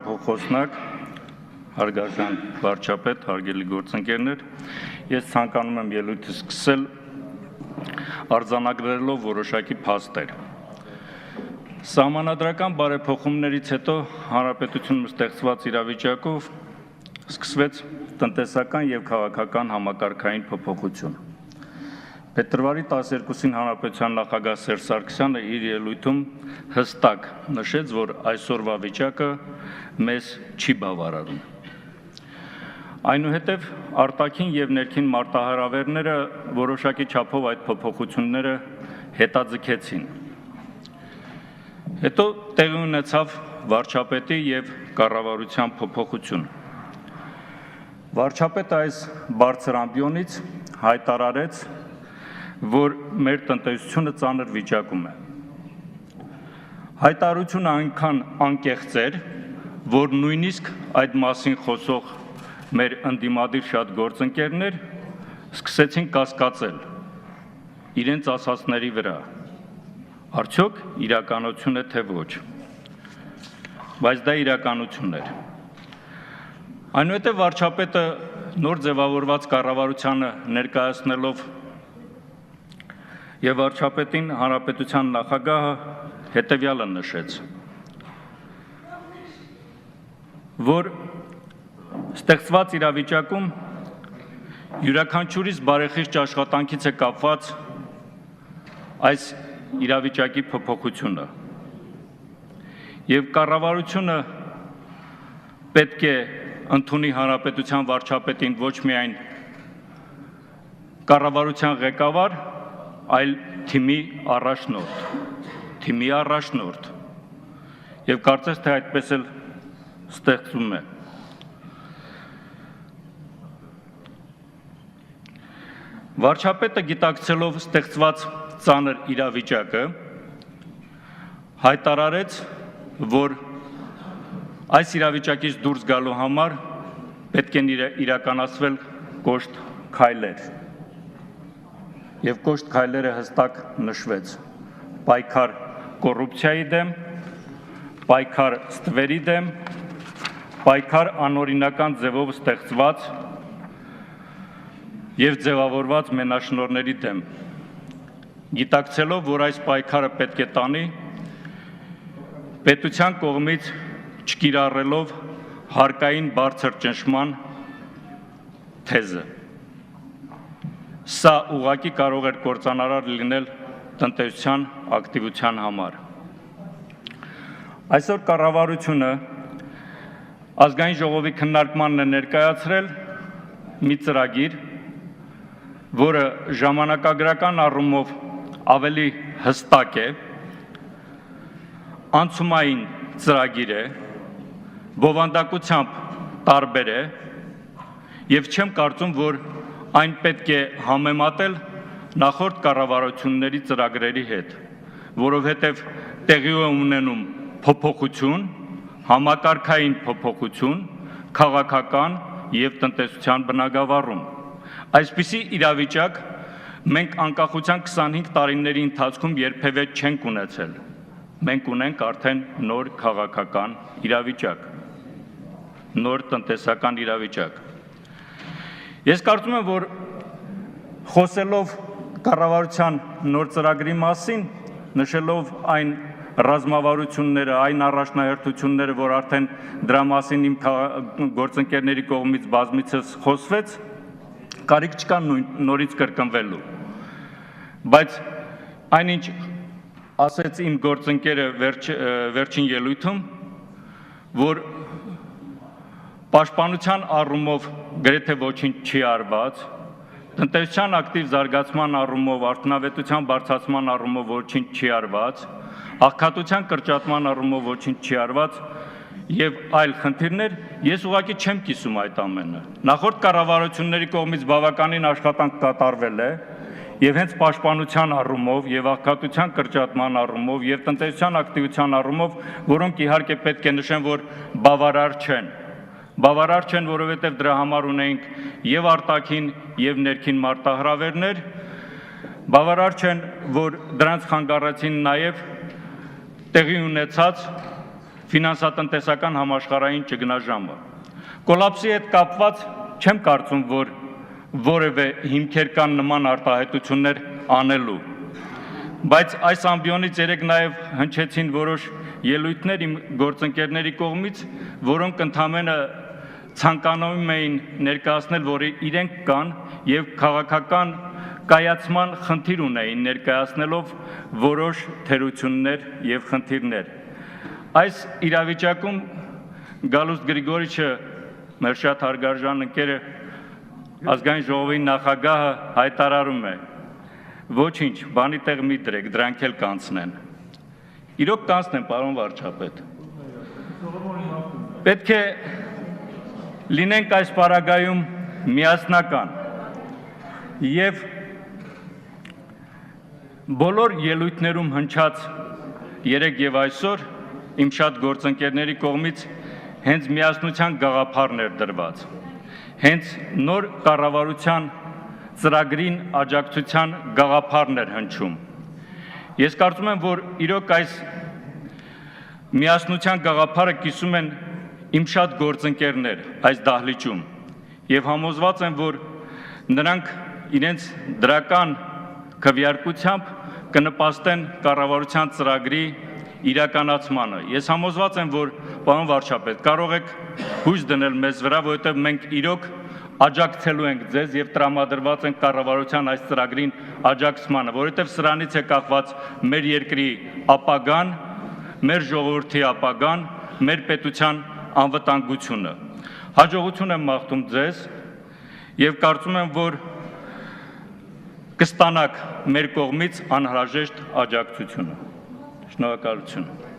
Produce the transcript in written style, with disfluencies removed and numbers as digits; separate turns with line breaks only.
Խոսնակ, հարգարժան վարչապետ, հարգելի գործընկերներ, ես ցանկանում եմ ելույթը սկսել արձանագրելով որոշակի փաստեր։ Սահմանադրական բարեփոխումներից հետո հանրապետությունում ստեղծված իրավիճակով սկսվեց տնտեսական եւ քաղաքական համակարգային փոփոխություն։ Փետրվարի 12-ին հանրապետության նախագահ Սերժ Սարգսյանը իր ելույթում հստակ նշեց, որ այսօրվա վիճակը մեզ չի բավարարում։ Այնուհետև արտաքին եւ ներքին մարտահրավերները որոշակի չափով այդ փոփոխությունները հետաձգեցին։ Հետո տեղի ունեցավ վարչապետի եւ կառավարության փոփոխություն։ Վարչապետը այս բարձր ամբիոնից հայտարարեց, որ մեր տնտեսությունը ծանր վիճակում է։ Հայտարարությունը այնքան անկեղծ էր, որ նույնիսկ այդ մասին խոսող մեր ընդդիմադիր շատ գործընկերներ սկսեցին կասկածել իրենց ասածների վրա։ Արդյոք իրականություն է թե ոչ։ Բայց դա իրականություն էր։ Այնուհետև վարչապետը նոր ձևավորված կառավարությանը ներկայացնելով եւ վարչապետին հանրապետության նախագահը հետեւյալը նշեց, որ ստեղծված իրավիճակում յուրաքանչյուրիս բարեխիղճ աշխատանքից է կապված այս իրավիճակի փոփոխությունը եւ կառավարությունը պետք է ընդունի հանրապետության վարչապետին ոչ միայն կառավարության ղեկավար, այլ թիմի առաջնորդ եւ կարծես թե այդպես էլ ստեղծում է։ Վարչապետը գիտակցելով ստեղծված ծանր իրավիճակը հայտարարեց, որ այս իրավիճակից դուրս գալու համար պետք է իրականացվել կոշտ քայլեր։ Եվ կոշտ քայլերը հստակ նշվեց. պայքար կոռուպցիայի դեմ, պայքար ստվերի դեմ, պայքար անօրինական ձևով ստեղծված եւ ձևավորված մենաշնորհների դեմ։ Գիտակցելով, որ այս պայքարը պետք է տանի, պետության կողմից չկիրառելով հարկային բարձր ճնշման թեզը։ Սա ուղղակի կարող էր կործանարար լինել տնտեսության ակտիվության համար։ Այսօր կառավարությունը ազգային ժողովի քննարկմանն է ներկայացրել մի ծրագիր, որը ժամանակագրական առումով ավելի հստակ է, անցումային ծրագիր է, բովանդակությամբ տարբեր է եւ չեմ կարծում, որ այն պետք է համեմատել նախորդ կառավարությունների ծրագրերի հետ, որովհետև տեղի է ունենում փոփոխություն, համակարգային փոփոխություն, քաղաքական եւ տնտեսության բնագավառում։ Այսպիսի իրավիճակ մենք անկախության 25 տարիների ընթացքում երբևէ չենք ունեցել։ Մենք ունենք արդեն նոր քաղաքական իրավիճակ, նոր տնտեսական իրավիճակ։ Ես կարծում եմ, որ խոսելով կառավարության նոր ծրագրի մասին, նշելով այն ռազմավարությունները, այն առաջնահերթությունները, որ արդեն դրա մասին իմ գործընկերների կողմից բազմիցս խոսվեց, կարիք չկա նորից կրկնվելու։ Բայց այնինչ ասեց իմ գործընկերը վերջին ելույթում, որ պաշտպանության առումով գրեթե ոչինչ չի արված, տնտեսության ակտիվ զարգացման առումով, արդյունավետության բարձրացման առումով ոչինչ չի արված, աղքատության կրճատման առումով ոչինչ չի արված եւ այլ խնդիրներ, ես ուղղակի չեմ կիսում այդ ամենը։ Նախորդ կառավարությունների կողմից բավականին աշխատանք կատարվել է եւ հենց պաշտպանության առումով եւ աղքատության կրճատման առումով եւ տնտեսության ակտիվության առումով, որոնք իհարկե պետք է նշեմ, որ բավարար չեն։ Բավարար չեն, որովհետև դրա համար ունենք եւ արտաքին եւ ներքին մարտահրավերներ, բավարար չեն, որ դրանց խանգարեցին նաեւ տեղի ունեցած ֆինանսատնտեսական համաշխարհային ճգնաժամը։ Կոլապսի հետ կապված չեմ կարծում, որ որևէ հիմքեր կան նման արտահայտություններ անելու, բայց այս ամբիոնից երեք նաև հնչեցին որոշ ելույթներ իմ գործընկերների կողմից, որոնք ընդամենը ցանկանում էին ներկայացնել, որ իրենք կան եւ քաղաքական կայացման խնդիր ունեին ներկայացնելով որոշ թերություններ եւ խնդիրներ։ Այս իրավիճակում Գալուստ Գրիգորիչը, մեր շատ հարգարժան ընկերը, ազգային ժողովի նախագահը հայտարարում է. ոչինչ, բանի տեղ մի դրեք, դրանք էլ կանցնեն։ Իրոք կանցնեն, պարոն վարչապետ։ Պետք է լինենք այս պարագայում միասնական եւ բոլոր ելույթներում հնչած երեք եւ այսօր իմ շատ գործընկերների կողմից հենց միասնության գաղափարն էր դրված, հենց նոր կառավարության ծրագրին աջակցության գաղափարն էր հնչում։ Ես կարծում եմ, որ իրոք այս միասնության գաղափարը կիսում են իմ շատ գործընկերներ այս դահլիճում եւ համոզված եմ, որ նրանք իրենց դրական քվեարկությամբ կնպաստեն կառավարության ծրագրի իրականացմանը։ Ես համոզված եմ, որ պարոն վարչապետ, կարող եք հույս դնել մեզ վրա, որովհետեւ մենք իրոք աջակցելու ենք ձեզ եւ տրամադրված ենք կառավարության այս ծրագրին աջակցմանը, որովհետեւ սրանից է կախված մեր երկրի ապագան, մեր ժողովրդի ապագան, մեր պետության անվտանգությունը։ Հաջողություն եմ մաղթում ձեզ եւ կարծում եմ, որ կստանաք մեր կողմից անհրաժեշտ աջակցությունը։ Շնորհակալություն։